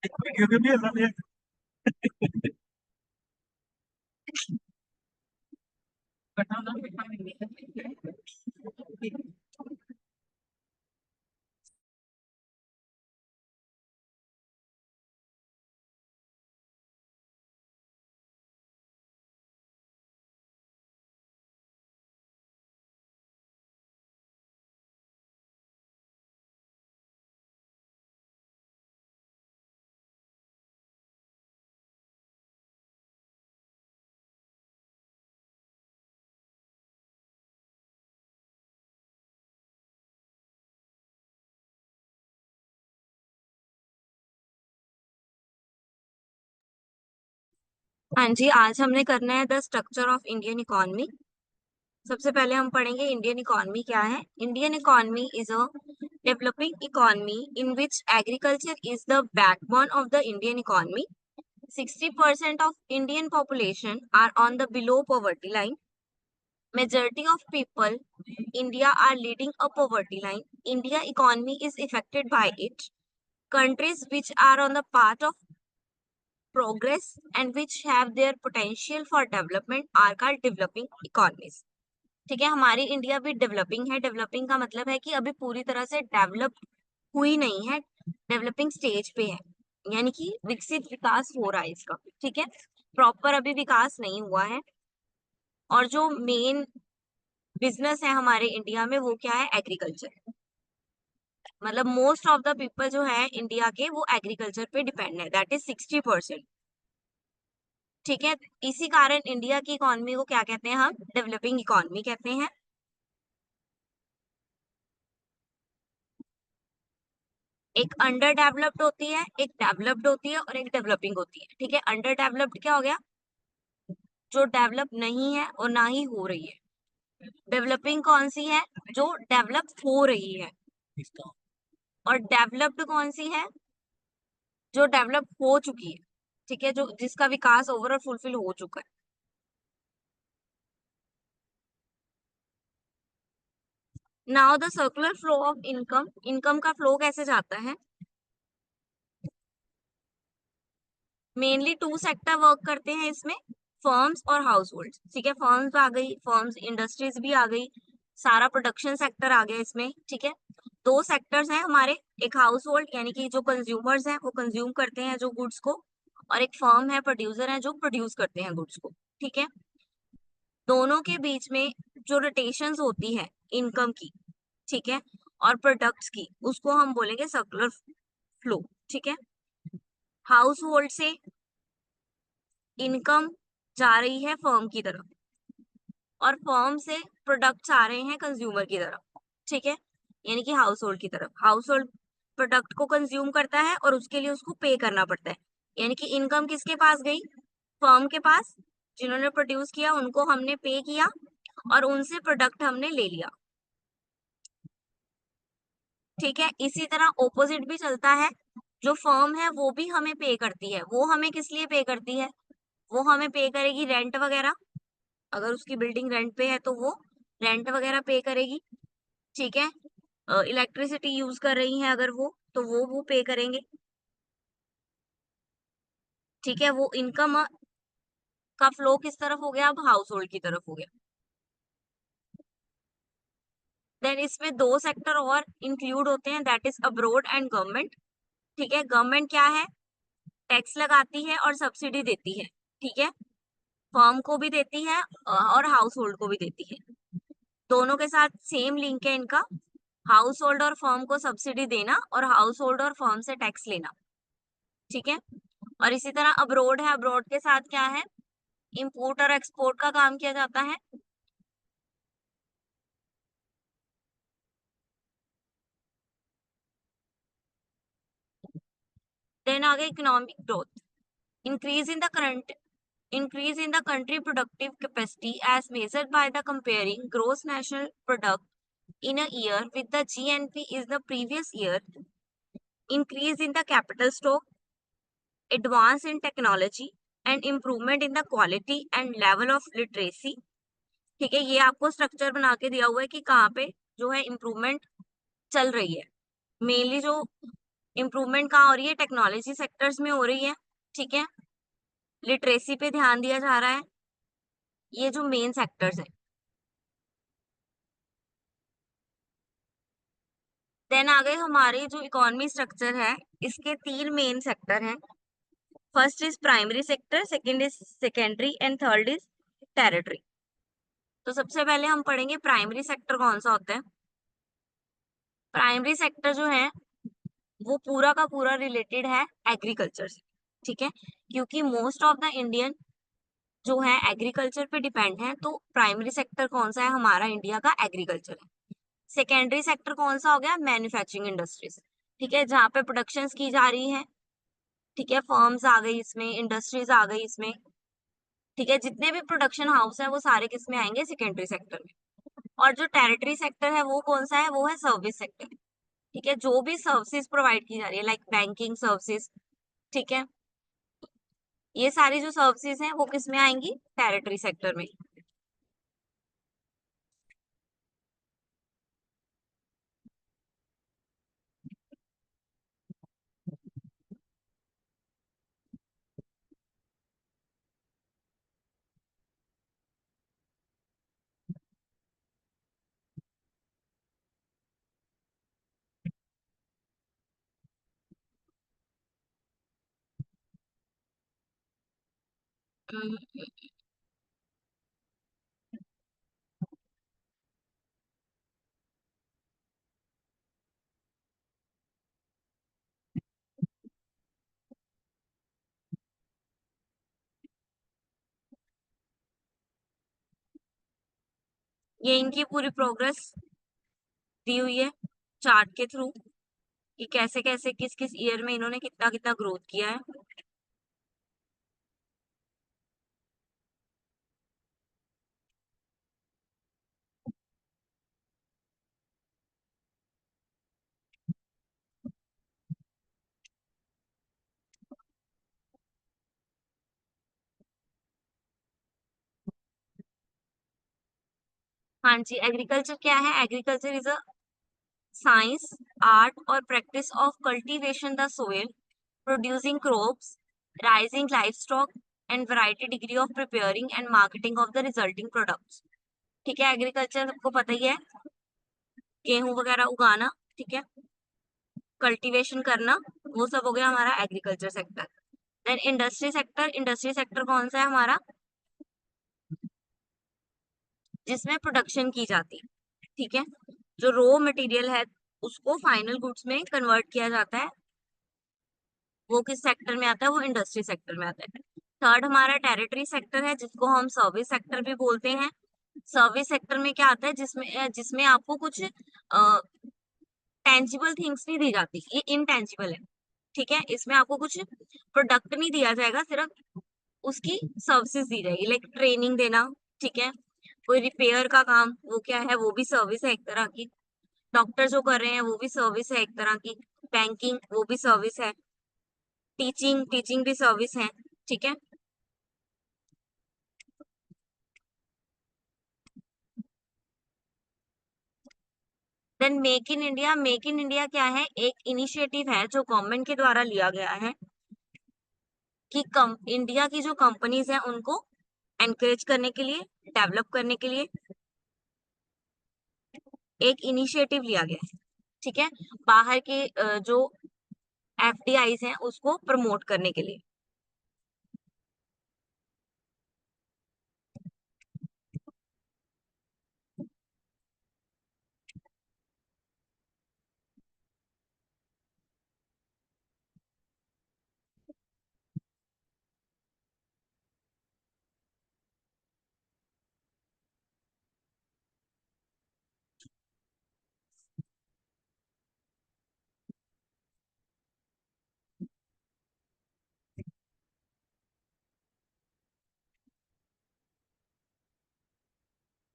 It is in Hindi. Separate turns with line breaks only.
क्योंकि भी ऐसा नहीं है।
हाँ जी, आज हमने करना है the structure of Indian economy. सबसे पहले हम पढ़ेंगे इंडियन इकोनॉमी क्या है। Indian economy is a developing economy in which agriculture is the backbone of the Indian economy. 60% of Indian population are on the below poverty line. Majority of people India are leading a poverty line. India economy is affected by it. Countries which are on the path of progress and which have their potential for development are called developing economies. ठीक है, हमारी इंडिया भी डेवलपिंग है। डेवलपिंग का मतलब है कि अभी पूरी तरह से डेवलप हुई नहीं है, डेवलपिंग स्टेज पे है, यानी कि विकसित विकास हो रहा है इसका। ठीक है, प्रॉपर अभी विकास नहीं हुआ है। और जो मेन बिजनेस है हमारे इंडिया में वो क्या है, एग्रीकल्चर। मतलब मोस्ट ऑफ द पीपल जो है इंडिया के वो एग्रीकल्चर पे डिपेंड है, दैट इज 60%। ठीक है, इसी कारण इंडिया की इकोनॉमी को क्या कहते हैं, हम डेवलपिंग इकोनॉमी कहते हैं। एक अंडर डेवलप्ड होती है, एक डेवलप्ड होती है और एक डेवलपिंग होती है। ठीक है, अंडर डेवलप्ड क्या हो गया, जो डेवलप नहीं है और ना ही हो रही है। डेवलपिंग कौन सी है, जो डेवलप हो रही है। और डेवलप्ड कौन सी है, जो डेवलप हो चुकी है। ठीक है, जो जिसका विकास ओवरऑल फुलफिल हो चुका है। Now the circular flow of income. Income का फ्लो कैसे जाता है, मेनली टू सेक्टर वर्क करते हैं इसमें, फर्म्स और हाउस होल्ड। ठीक है, फर्म्स आ गई, फर्म्स इंडस्ट्रीज भी आ गई, सारा प्रोडक्शन सेक्टर आ गया इसमें। ठीक है, दो सेक्टर्स हैं हमारे, एक हाउस होल्ड यानी कि जो कंज्यूमर्स हैं वो कंज्यूम करते हैं जो गुड्स को, और एक फर्म है, प्रोड्यूसर है, जो प्रोड्यूस करते हैं गुड्स को। ठीक है, दोनों के बीच में जो रोटेशंस होती है इनकम की, ठीक है, और प्रोडक्ट्स की, उसको हम बोलेंगे सर्कुलर फ्लो। ठीक है, हाउस होल्ड से इनकम जा रही है फर्म की तरफ, और फर्म से प्रोडक्ट्स आ रहे हैं कंज्यूमर की तरफ। ठीक है, यानी कि हाउस होल्ड की तरफ, हाउस होल्ड प्रोडक्ट को कंज्यूम करता है और उसके लिए उसको पे करना पड़ता है। यानी कि इनकम किसके पास गई, फर्म के पास, जिन्होंने प्रोड्यूस किया उनको हमने पे किया और उनसे प्रोडक्ट हमने ले लिया। ठीक है, इसी तरह ऑपोजिट भी चलता है, जो फर्म है वो भी हमें पे करती है। वो हमें किस लिए पे करती है, वो हमें पे करेगी रेंट वगैरह, अगर उसकी बिल्डिंग रेंट पे है तो वो रेंट वगैरह पे करेगी। ठीक है, इलेक्ट्रिसिटी यूज कर रही है अगर वो, तो वो पे करेंगे। ठीक है, वो इनकम का फ्लो किस तरफ हो गया, अब हाउस होल्ड की तरफ हो गया। देन इसमें दो सेक्टर और इंक्लूड होते हैं, that is abroad and government. ठीक है, गवर्नमेंट क्या है, टैक्स लगाती है और सब्सिडी देती है। ठीक है, फर्म को भी देती है और हाउस होल्ड को भी देती है, दोनों के साथ सेम लिंक है इनका। हाउस होल्ड और फर्म को सब्सिडी देना और हाउस होल्ड और फर्म से टैक्स लेना। ठीक है, और इसी तरह अब्रोड है, अब्रोड के साथ क्या है, इंपोर्ट और एक्सपोर्ट का काम किया जाता है। देन आगे economic growth, increase in the current increase in the country productive capacity as measured by the comparing gross national product in a year with the GNP is the previous year, increase in the capital stock, advance in technology and improvement in the quality and level of literacy। ठीक है, ये आपको स्ट्रक्चर बना के दिया हुआ है कि कहाँ पे जो है इम्प्रूवमेंट चल रही है। मेनली जो इम्प्रूवमेंट कहाँ हो रही है? टेक्नोलॉजी सेक्टर्स में हो रही है, ठीक है। लिटरेसी पे ध्यान दिया जा रहा है। ये जो मेन सेक्टर्स है। देन आ गए हमारे जो इकोनॉमी स्ट्रक्चर है, इसके 3 मेन सेक्टर हैं। First is primary sector, second is secondary and third is territory. तो सबसे पहले हम पढ़ेंगे प्राइमरी सेक्टर कौन सा होता है। प्राइमरी सेक्टर जो है वो पूरा का पूरा रिलेटेड है एग्रीकल्चर से, ठीक है। क्योंकि मोस्ट ऑफ द इंडियन जो है एग्रीकल्चर पे डिपेंड है, तो प्राइमरी सेक्टर कौन सा है? हमारा इंडिया का एग्रीकल्चर है। सेकेंडरी सेक्टर कौन सा हो गया? मैन्युफैक्चरिंग इंडस्ट्रीज, ठीक है, जहाँ पे प्रोडक्शन की जा रही है, ठीक है। फर्म्स आ गई इसमें, इंडस्ट्रीज आ गई इसमें, ठीक है। जितने भी प्रोडक्शन हाउस है वो सारे किस में आएंगे? सेकेंडरी सेक्टर में। और जो टेरिटरी सेक्टर है वो कौन सा है? वो है सर्विस सेक्टर, ठीक है। जो भी सर्विसेज प्रोवाइड की जा रही है, लाइक बैंकिंग सर्विसेज, ठीक है, ये सारी जो सर्विसेज हैं वो किस में आएंगी? टेरिटरी सेक्टर में। हम्म, ये इनकी पूरी प्रोग्रेस दी हुई है चार्ट के थ्रू, कि कैसे कैसे किस किस ईयर में इन्होंने कितना कितना ग्रोथ किया है। हाँ जी, एग्रीकल्चर क्या है? Agriculture is a science, art और practice of cultivation the soil, producing crops, raising livestock and variety degree of preparing and marketing of the resulting products, ठीक है। एग्रीकल्चर सबको पता ही है, गेहूं वगैरह उगाना, ठीक है, कल्टीवेशन करना, वो सब हो गया हमारा agriculture sector. Then industry sector, industry sector कौन सा है हमारा? जिसमें प्रोडक्शन की जाती है, ठीक है। जो रॉ मटेरियल है उसको फाइनल गुड्स में कन्वर्ट किया जाता है, वो किस सेक्टर में आता है? वो इंडस्ट्री सेक्टर में आता है। थर्ड हमारा टेरिटरी सेक्टर है, जिसको हम सर्विस सेक्टर भी बोलते हैं। सर्विस सेक्टर में क्या आता है? जिसमें आपको कुछ टेंजिबल थिंग्स नहीं दी जाती, ये इनटेंजिबल है, ठीक है। इसमें आपको कुछ प्रोडक्ट नहीं दिया जाएगा, सिर्फ उसकी सर्विसेज दी जाएगी, लाइक ट्रेनिंग देना, ठीक है। कोई रिपेयर का काम, वो क्या है? वो भी सर्विस है एक तरह की। डॉक्टर जो कर रहे हैं वो भी सर्विस है एक तरह की। बैंकिंग, वो भी सर्विस है। टीचिंग, टीचिंग भी सर्विस है, ठीक है। Then make in India, make in India क्या है? एक इनिशिएटिव है जो गवर्नमेंट के द्वारा लिया गया है, कि इंडिया की जो कंपनीज हैं उनको एनकरेज करने के लिए, डेवलप करने के लिए एक इनिशिएटिव लिया गया है, ठीक है। बाहर के जो एफडीआईज हैं उसको प्रमोट करने के लिए।